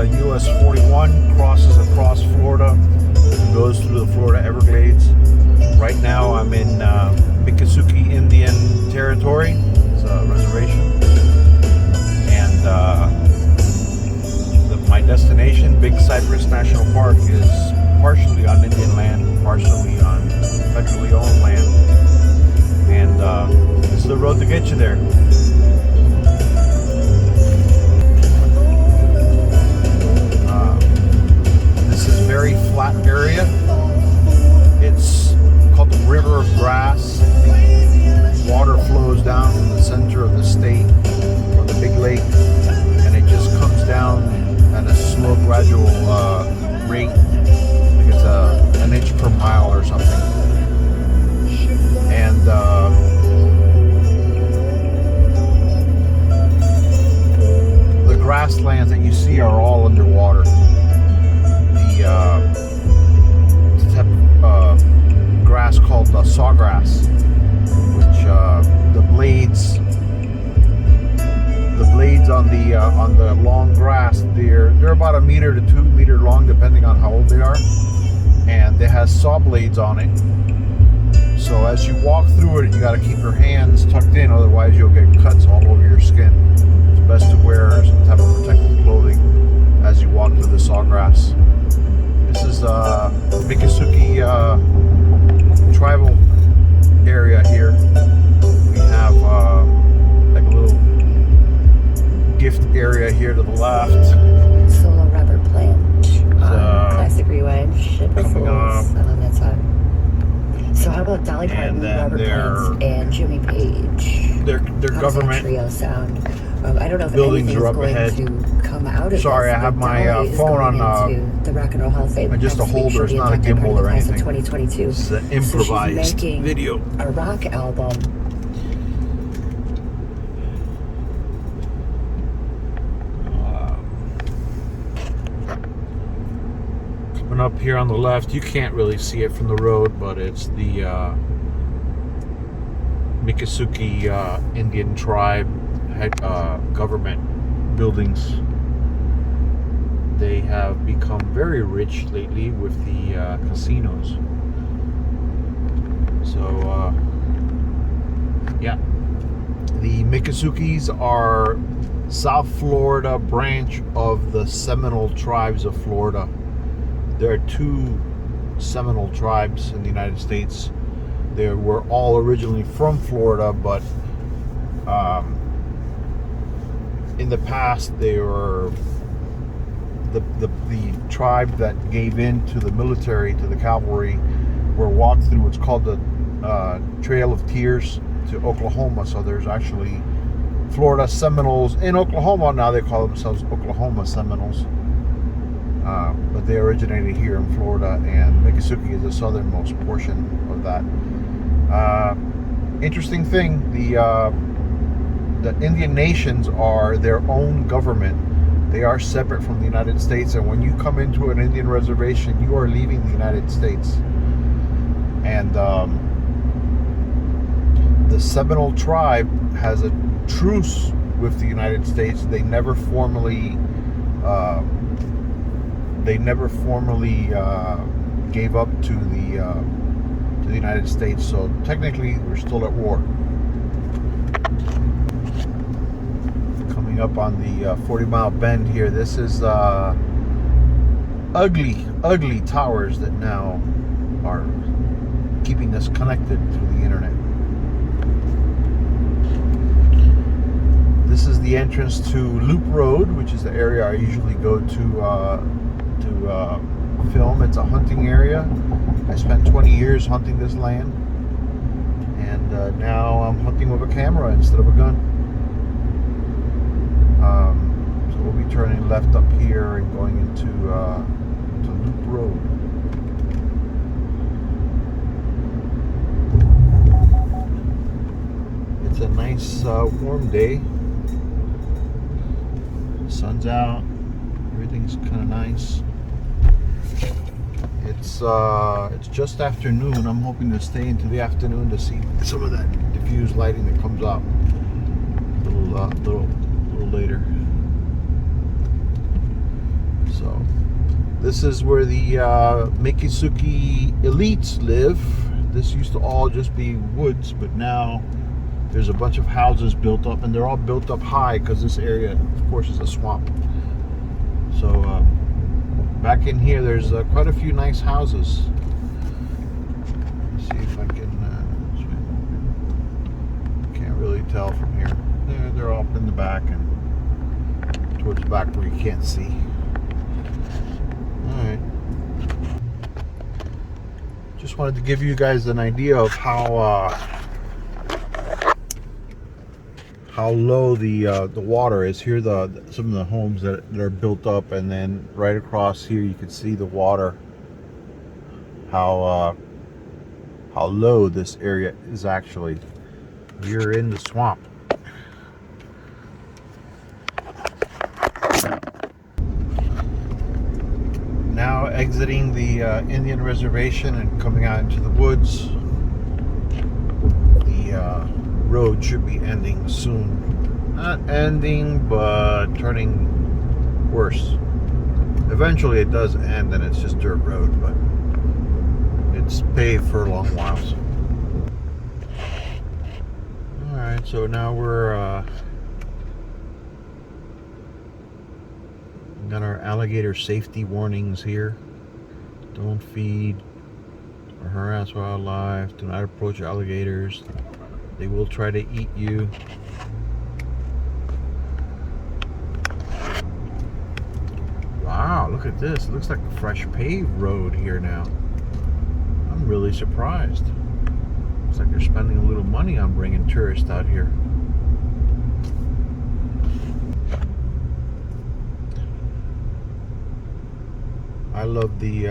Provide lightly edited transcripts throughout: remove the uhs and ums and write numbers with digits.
US 41 crosses across Florida and goes through the Florida Everglades. Right now I'm in Miccosukee Indian territory. It's a reservation. And my destination, Big Cypress National Park, is partially on Indian land, partially on federally owned land. And this is the road to get you there. This is a very flat area. It's called the River of Grass. Water flows down from the center of the state, from the big lake, and it just comes down at a slow, gradual rate. I think it's an inch per mile or something. And the grasslands that you see are all underwater. The type of grass called sawgrass, which the blades on the long grass, they're about 1 meter to 2 meter long, depending on how old they are, and it has saw blades on it. So as you walk through it, you got to keep your hands tucked in, otherwise you'll get cuts all over your skin. It's best to wear some type of protective clothing as you walk through the sawgrass. This is Miccosukee tribal area here. We have like a little gift area here to the left. Solo rubber plant, classic rewind, ship coming up. on that side. So how about Dolly Parton, rubber plants, and Jimmy Page? Their government trio sound. I don't know if buildings anything are is up going ahead. to come out of Sorry, this. I have my Dolly is phone going on into the Rock and Roll Hall of Fame. just a next week. holder. She'll It's be not a inducted gimbal part of or the class of anything. 2022. This is an So she's improvised making video. a rock album. Coming up here on the left, you can't really see it from the road, but it's the Miccosukee Indian tribe government buildings. They have become very rich lately with the casinos. So, yeah. The Miccosukees are South Florida branch of the Seminole tribes of Florida. There are 2 Seminole tribes in the United States. They were all originally from Florida, but in the past they were the tribe that gave in to the military, to the cavalry, were walked through what's called the Trail of Tears to Oklahoma. So there's actually Florida Seminoles in Oklahoma now. They call themselves Oklahoma Seminoles, but they originated here in Florida, and Miccosukee is the southernmost portion of that. Interesting thing, the Indian nations are their own government. They are separate from the United States, and when you come into an Indian reservation, you are leaving the United States. And the Seminole tribe has a truce with the United States. They never formally gave up to the United States. So technically, we're still at war. Coming up on the 40-mile bend here, this is ugly towers that now are keeping us connected through the internet. This is the entrance to Loop Road, which is the area I usually go to film. It's a hunting area. I spent 20 years hunting this land, and now I'm hunting with a camera instead of a gun. So we'll be turning left up here and going into Loop Road. It's a nice warm day. The sun's out. Everything's kind of nice. It's just afternoon. I'm hoping to stay into the afternoon to see some of that diffused lighting that comes out a little later. So this is where the Miccosukee elites live. This used to all just be woods, but now there's a bunch of houses built up, and they're all built up high because this area, of course, is a swamp. So back in here, there's quite a few nice houses. Let's see if I can. Can't really tell from here. They're up in the back and towards the back where you can't see. All right. Just wanted to give you guys an idea of how low the water is. Here, some of the homes that are built up, and then right across here you can see the water. How low this area is actually. You're in the swamp. Now exiting the Indian reservation and coming out into the woods. The road should be ending soon. Not ending, but turning worse. Eventually it does end and it's just dirt road, but it's paved for a long while. Alright, so now we're got our alligator safety warnings here. Don't feed or harass wildlife. Do not approach alligators. They will try to eat you. Wow, look at this. It looks like a fresh paved road here now. I'm really surprised. Looks like they're spending a little money on bringing tourists out here. I love the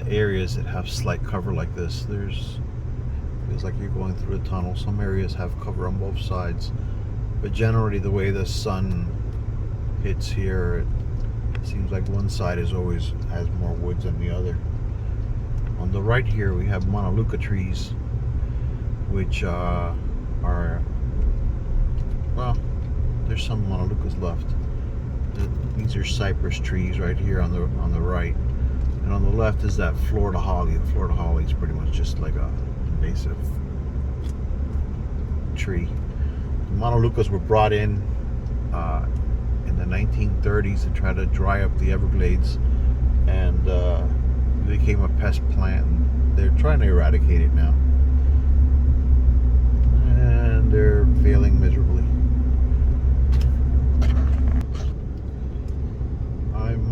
areas that have slight cover like this. Feels like you're going through a tunnel. Some areas have cover on both sides, but generally the way the sun hits here, it seems like one side has more woods than the other. On the right here we have Melaleuca trees, which are, well, there's some Melaleucas left. These are cypress trees right here on the right, and on the left is that Florida holly. The Florida holly is pretty much just like a invasive tree. The Melaleucas were brought in the 1930s to try to dry up the Everglades, and became a pest plant. And they're trying to eradicate it now, and they're failing miserably. I'm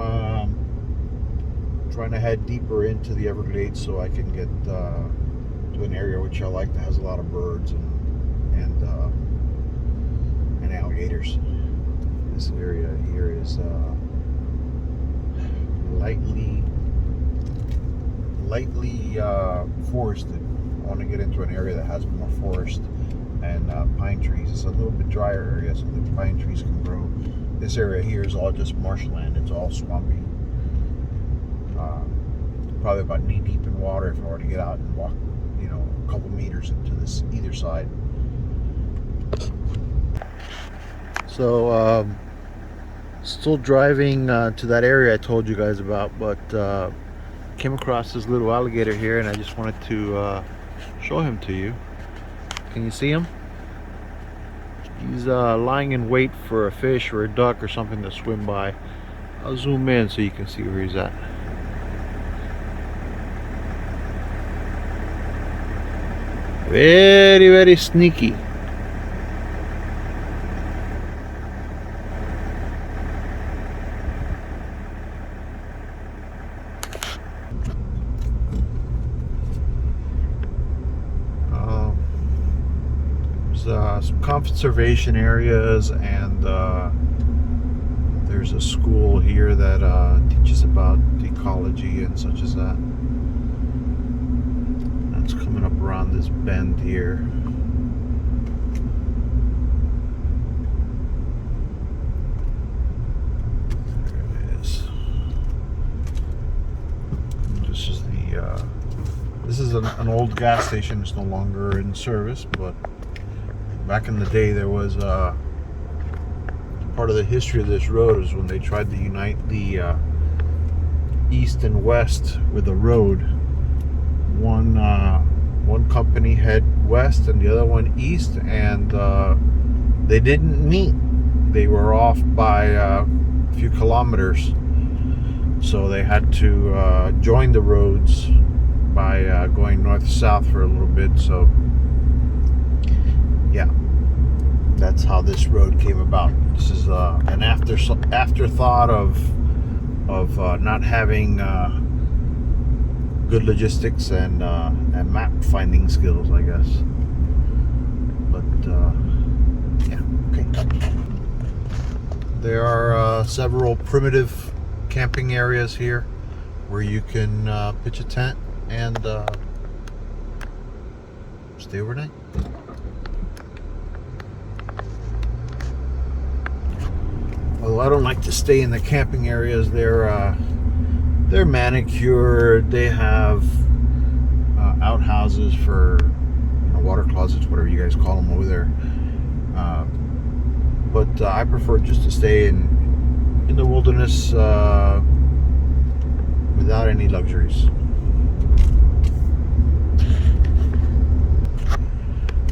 trying to head deeper into the Everglades so I can get to an area which I like that has a lot of birds and alligators. This area here is lightly forested. I want to get into an area that has more forest and pine trees. It's a little bit drier area, so the pine trees can grow. This area here is all just marshland. It's all swampy. Probably about knee deep in water if I were to get out and walk, a couple meters into this either side. So still driving to that area I told you guys about, but came across this little alligator here, and I just wanted to show him to you. Can you see him? He's lying in wait for a fish or a duck or something to swim by. I'll zoom in so you can see where he's at. Very, very sneaky. Some conservation areas, and there's a school here that teaches about ecology and such as that. That's coming up around this bend here. There it is. This is an old gas station. It's no longer in service, but back in the day there was part of the history of this road is when they tried to unite the east and west with a road. One company head west and the other one east, and they didn't meet. They were off by a few kilometers, so they had to join the roads by going north-south for a little bit. So yeah, that's how this road came about. This is an afterthought of not having good logistics and map finding skills, I guess. But yeah, okay. There are several primitive camping areas here where you can pitch a tent and stay overnight. Although I don't like to stay in the camping areas, they're manicured. They have outhouses for water closets, whatever you guys call them over there. But I prefer just to stay in the wilderness without any luxuries.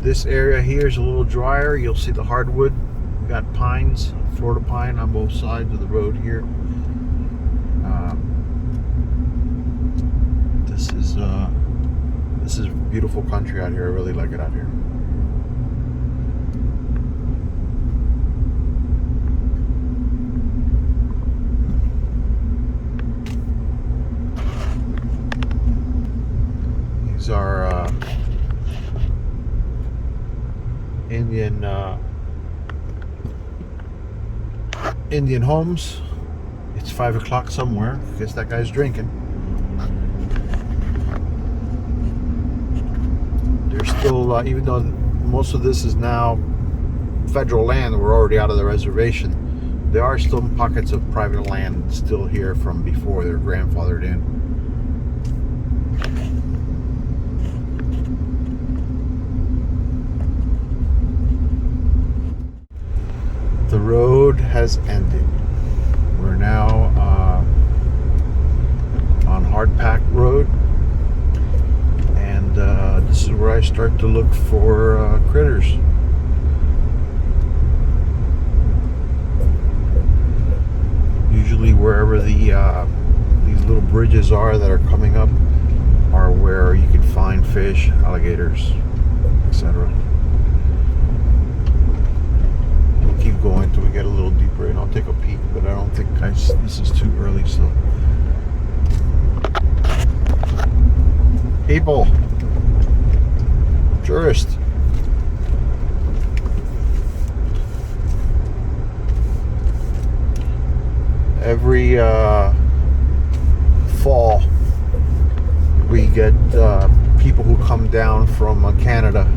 This area here is a little drier. You'll see the hardwood. We got pines, Florida pine on both sides of the road here. This is beautiful country out here. I really like it out here. These are Indian homes. It's 5 o'clock somewhere. Guess that guy's drinking. There's still, even though most of this is now federal land, we're already out of the reservation, there are still pockets of private land still here from before they're grandfathered in. The road has ended. We're now on hardpack road, and this is where I start to look for critters. Usually wherever these little bridges are that are coming up are where you can find fish, alligators, etc. Keep going until we get a little deeper in. I'll take a peek, but I don't think this is too early still. People, tourists. Every fall we get people who come down from Canada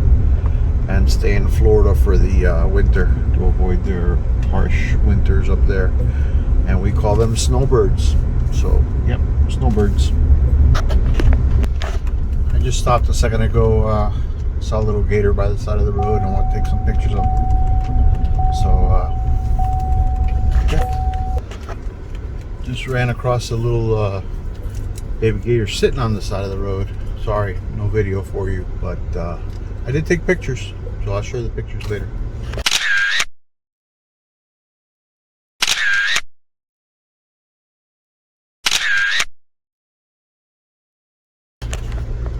and stay in Florida for the winter to avoid their harsh winters up there, and we call them snowbirds. So yep, snowbirds. I just stopped a second ago, saw a little gator by the side of the road and I want to take some pictures of him. So yeah, just ran across a little baby gator sitting on the side of the road. Sorry, no video for you, but I did take pictures, so I'll show you the pictures later.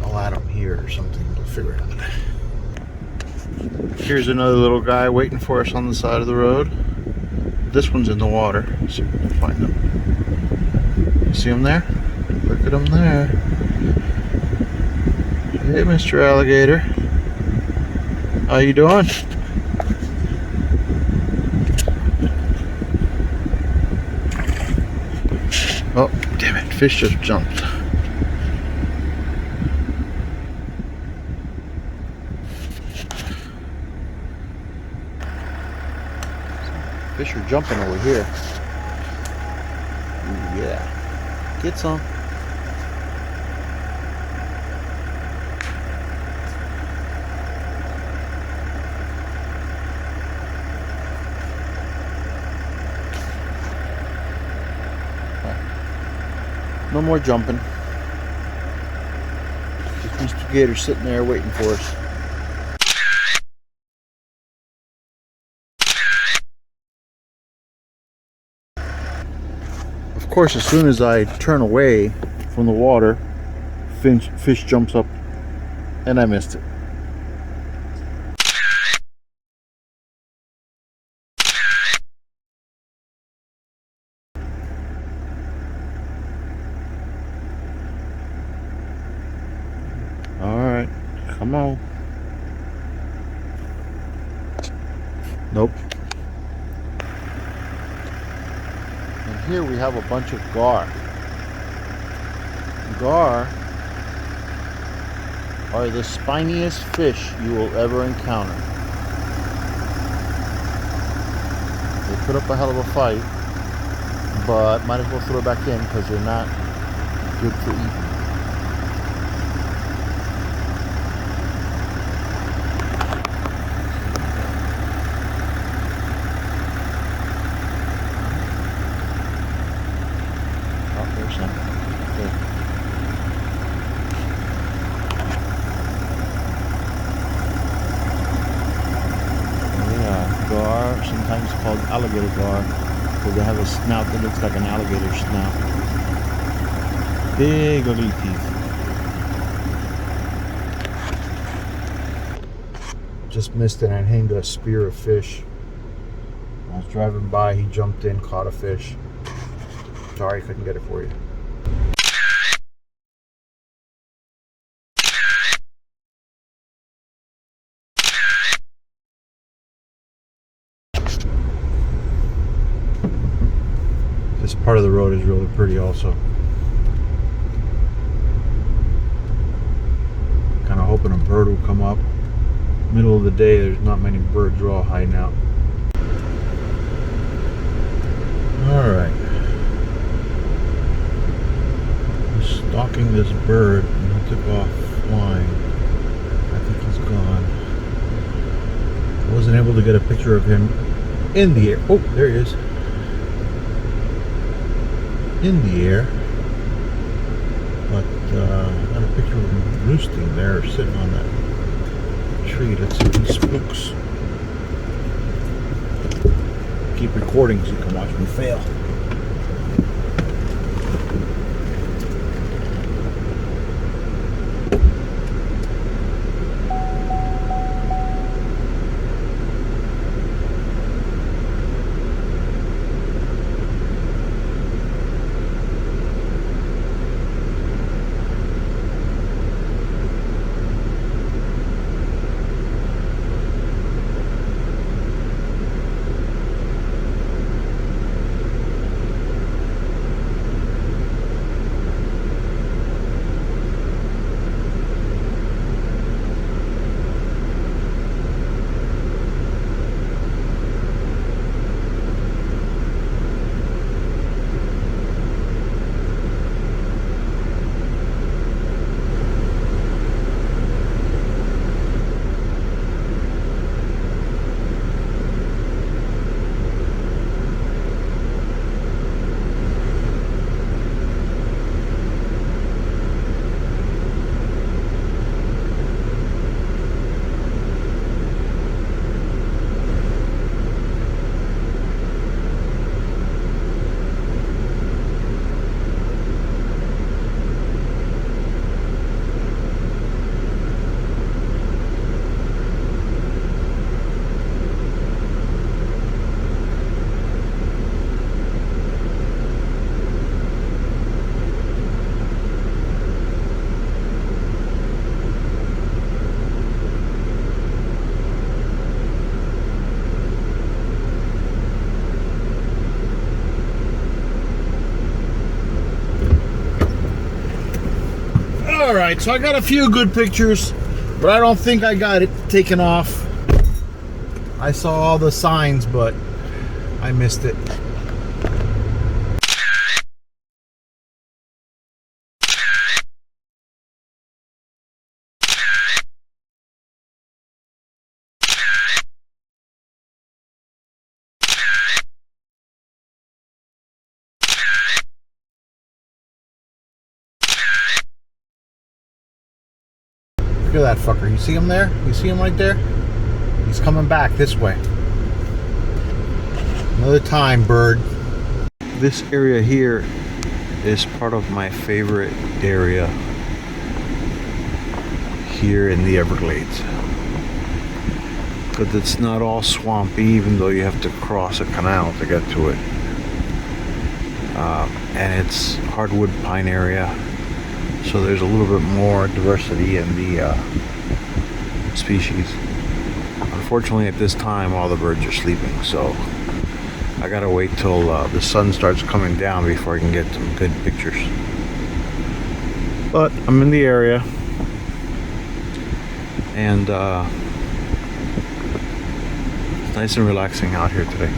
I'll add them here or something, we'll figure it out. Here's another little guy waiting for us on the side of the road. This one's in the water. Let's see if we can find him. You see him there? Look at him there. Hey, Mr. Alligator. How you doing? Oh, damn it. Fish just jumped. Fish are jumping over here. Ooh, yeah. Get some. No more jumping. Just these two gators sitting there waiting for us. Of course, as soon as I turn away from the water, fish jumps up, and I missed it. All right, come on. Nope. And here we have a bunch of gar. Gar are the spiniest fish you will ever encounter. They put up a hell of a fight, but might as well throw it back in because they're not good for eating. Oh, there's some. Okay. Gar, sometimes called alligator gar, because they have a snout that looks like an alligator snout. Big ugly teeth. Just missed it and hanged a spear of fish. I was driving by, he jumped in, caught a fish. Sorry, couldn't get it for you. This part of the road is really pretty also. Kind of hoping a bird will come up. Middle of the day, there's not many birds, they're all hiding out. Alright. Stalking this bird and he took off flying. I think he's gone. I wasn't able to get a picture of him in the air. Oh, there he is. In the air, but I got a picture of him roosting there, sitting on that tree. Let's see if he spooks. Keep recording so you can watch me fail. Alright, so I got a few good pictures, but I don't think I got it taken off. I saw all the signs, but I missed it. Look at that fucker. You see him there? You see him right there? He's coming back this way. Another time, bird. This area here is part of my favorite area here in the Everglades. Because it's not all swampy, even though you have to cross a canal to get to it. And it's hardwood pine area, so there's a little bit more diversity in the species. Unfortunately, at this time, all the birds are sleeping, so I gotta wait till the sun starts coming down before I can get some good pictures. But I'm in the area, and it's nice and relaxing out here today.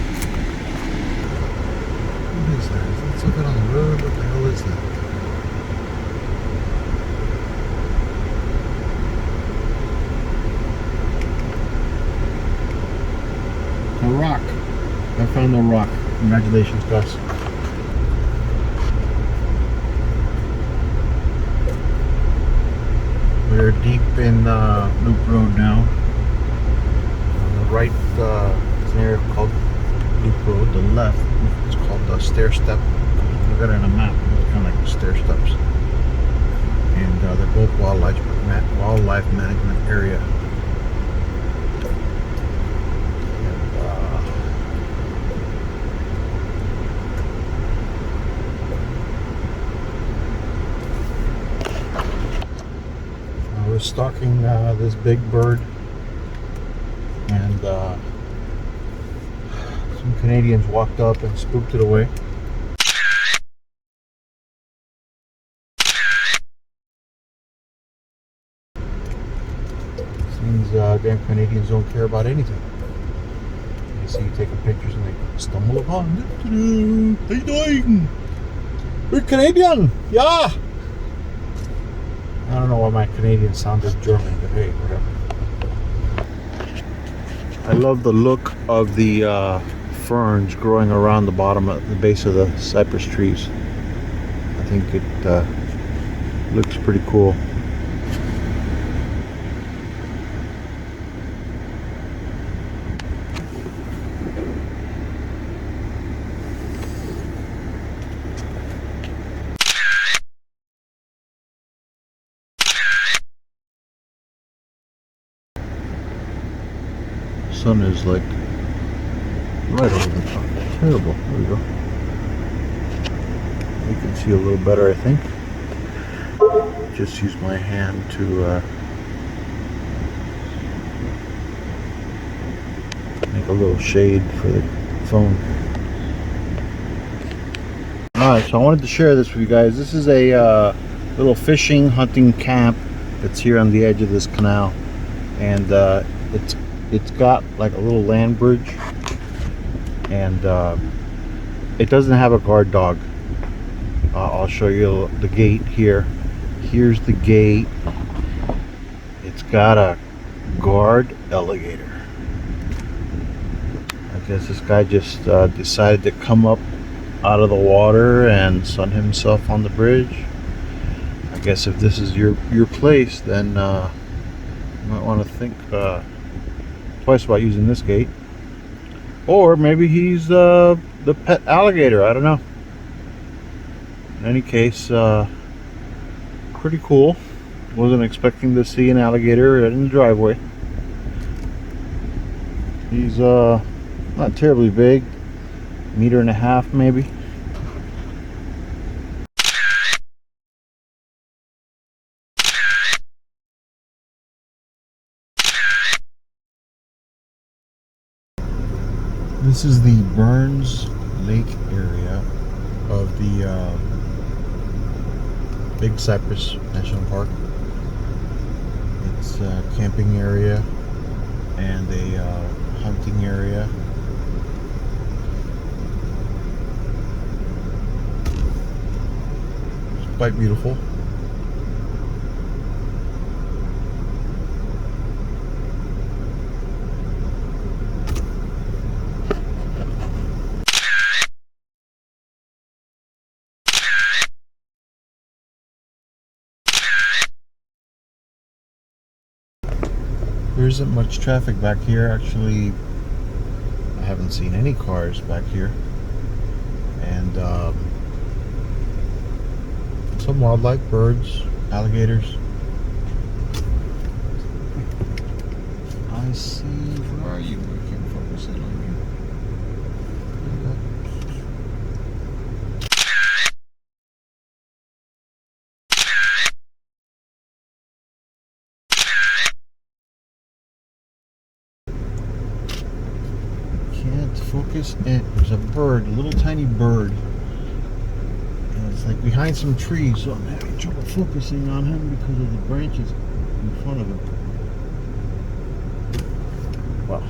What is that? Let's look out on the road. What the hell is that? A rock. I found a rock. Congratulations, Gus. We're deep in Loop Road now. On the right is an area called Loop Road. The left is called the Stair Step. Look at it on a map. It's kind of like the stair steps. And they're both wildlife management area. I was stalking this big bird, and some Canadians walked up and spooked it away. These damn Canadians don't care about anything. You see you taking pictures and they stumble upon. How you doing? We're Canadian! Yeah! I don't know why my Canadian sounded German, but hey, whatever. I love the look of the ferns growing around the bottom of the base of the cypress trees. I think it looks pretty cool. Sun is like right over the top. Terrible. There we go. You can see a little better, I think. Just use my hand to make a little shade for the phone. Alright, so I wanted to share this with you guys. This is a little fishing, hunting camp that's here on the edge of this canal. And it's got like a little land bridge, and it doesn't have a guard dog. I'll show you the gate here. Here's the gate. It's got a guard alligator. I guess this guy just decided to come up out of the water and sun himself on the bridge. I guess if this is your place, then you might want to think twice about using this gate. Or maybe he's the pet alligator. I don't know. In any case, pretty cool. Wasn't expecting to see an alligator in the driveway. He's not terribly big, 1.5 meters maybe. This is the Burns Lake area of the Big Cypress National Park. It's a camping area and a hunting area. It's quite beautiful. There isn't much traffic back here. Actually, I haven't seen any cars back here. And some wildlife, birds, alligators. I see. Where are you? I can't focus in on you. Can't focus in. There's a bird, a little tiny bird. And it's like behind some trees, so I'm having trouble focusing on him because of the branches in front of him. Well,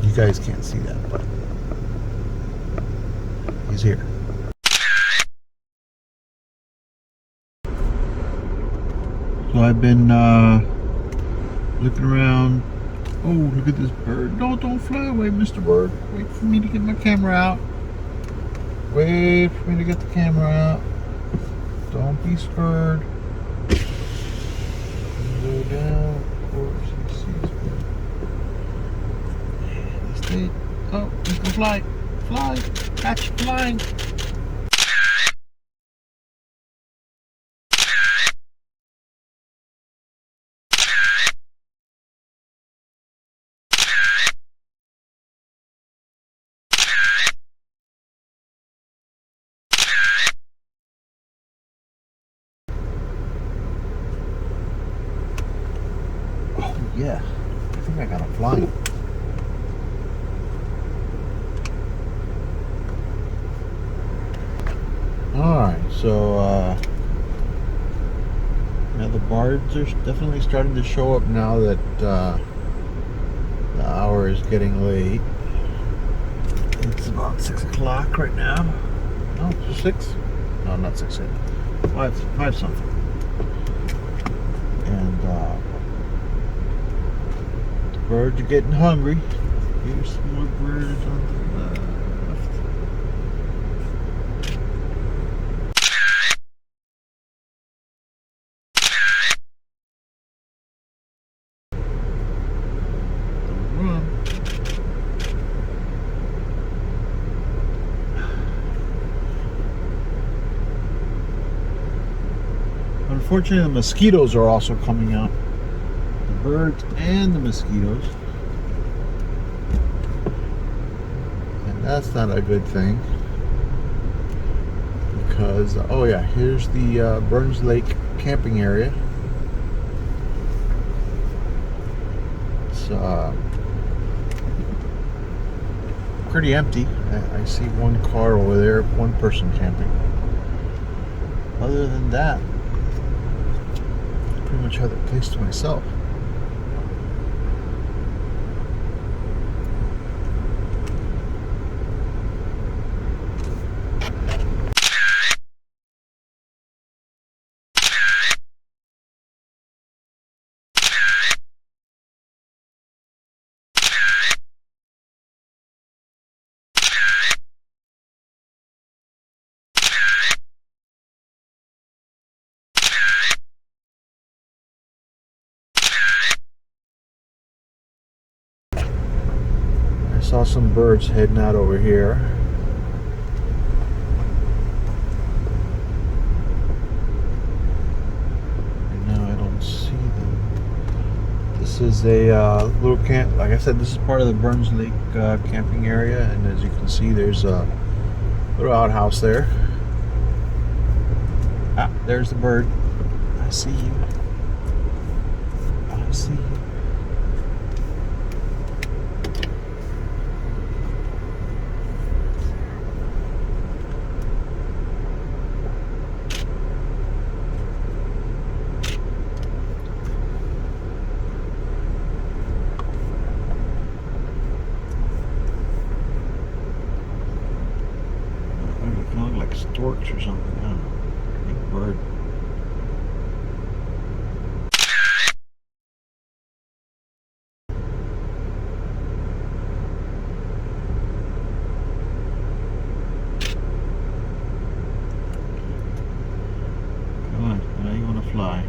you guys can't see that, but he's here. So I've been looking around. Oh, look at this bird. No, don't fly away, Mr. Bird. Wait for me to get my camera out. Wait for me to get the camera out. Don't be scared. Go down, of course, he sees me. And he stayed. Oh, he can fly. Fly. Catch flying. Yeah, I think I got him flying. Alright, so now the birds are definitely starting to show up now that the hour is getting late. It's about 6 o'clock right now. No, 6? No, not 6 yet. 5 something. And birds are getting hungry. Here's some more birds on the left. Run. Unfortunately, the mosquitoes are also coming out. Birds and the mosquitoes, and that's not a good thing because oh yeah, here's the Burns Lake camping area. It's pretty empty. I see one car over there, one person camping. Other than that, I pretty much have the place to myself. I saw some birds heading out over here. And now I don't see them. This is a little camp. Like I said, this is part of the Burns Lake camping area, and as you can see, there's a little outhouse there. Ah, there's the bird. I see you. I see you. Storks or something. I don't know. Big bird. Come on, now you want to fly.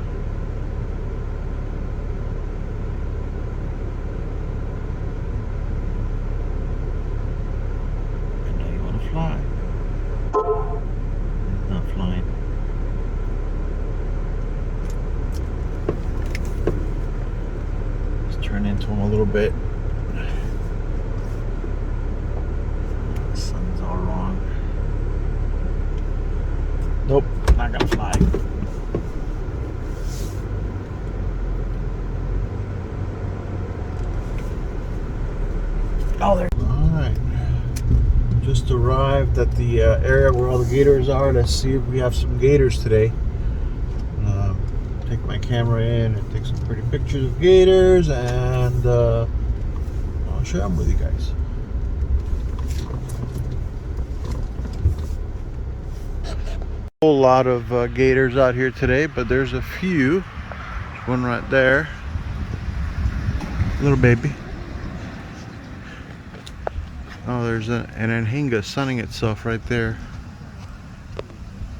Run into them a little bit. The sun's all wrong. Nope, not gonna fly. Oh, there. Alright. Just arrived at the area where all the gators are. Let's see if we have some gators today. Take my camera in and take some pretty pictures of gators, and I'll share them with you guys. A whole lot of gators out here today, but there's a few. There's one right there. Little baby. Oh, there's an anhinga sunning itself right there.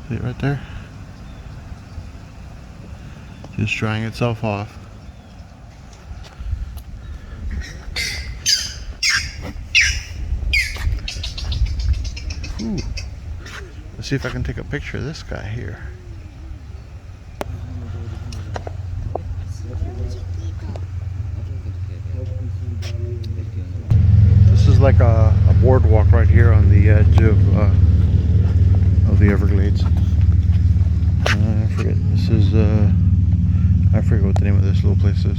See it right there? Just drying itself off. Ooh. Let's see if I can take a picture of this guy here. This is like a boardwalk right here on the edge of the Everglades. I forget. This is I forget what the name of this little place is.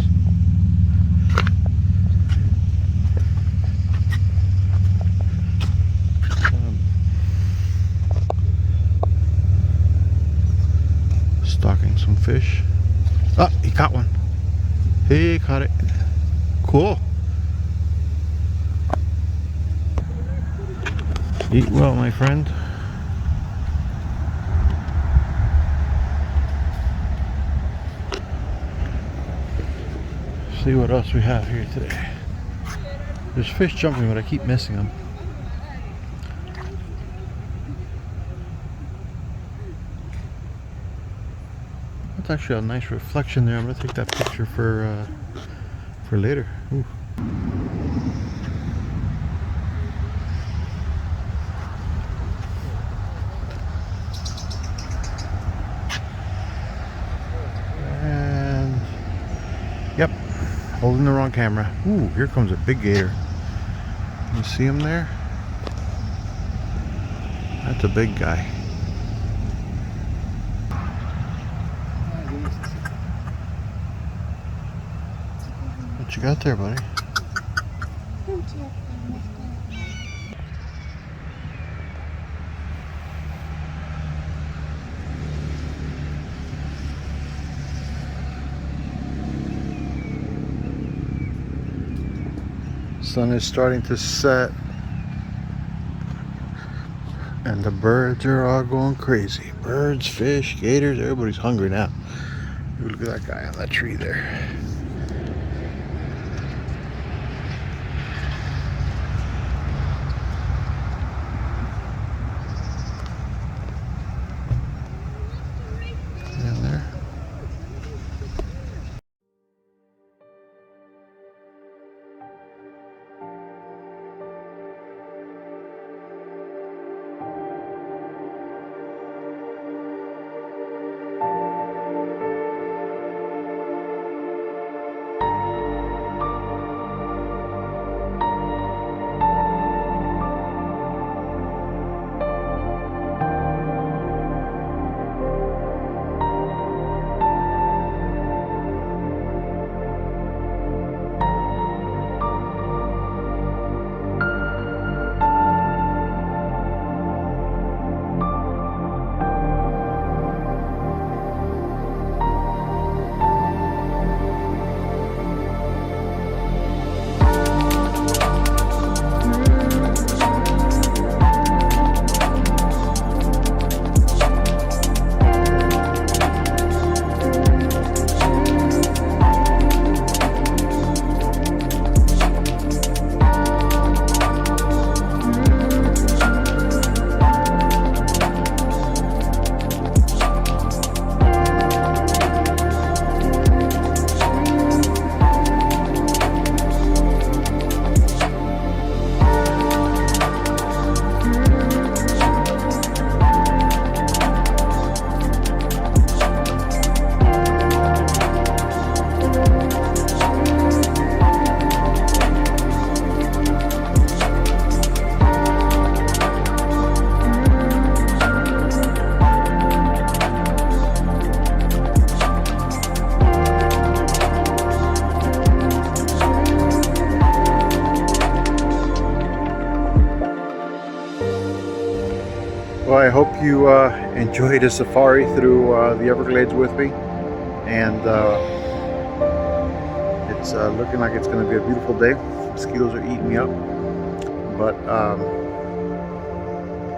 Stalking some fish. Oh, he caught one. He caught it. Cool. Eat well, my friend. See what else we have here today. There's fish jumping, but I keep missing them. That's actually a nice reflection there. I'm gonna take that picture for later. Ooh. And yep, holding the wrong camera. Ooh, here comes a big gator. You see him there? That's a big guy. What you got there, buddy? Sun is starting to set, and the birds are all going crazy. Birds, fish, gators, everybody's hungry now. Ooh, look at that guy on that tree there. Down there. you enjoyed a safari through the Everglades with me, and it's looking like it's going to be a beautiful day. Mosquitoes are eating me up, but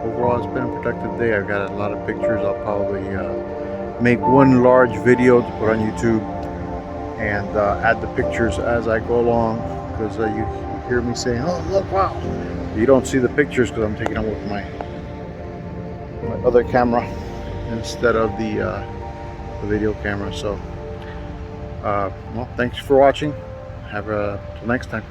overall it's been a productive day. I've got a lot of pictures. I'll probably make one large video to put on YouTube and add the pictures as I go along, because you hear me saying, oh look, wow. You don't see the pictures because I'm taking them with my other camera instead of the video camera. So well, thanks for watching. Till next time.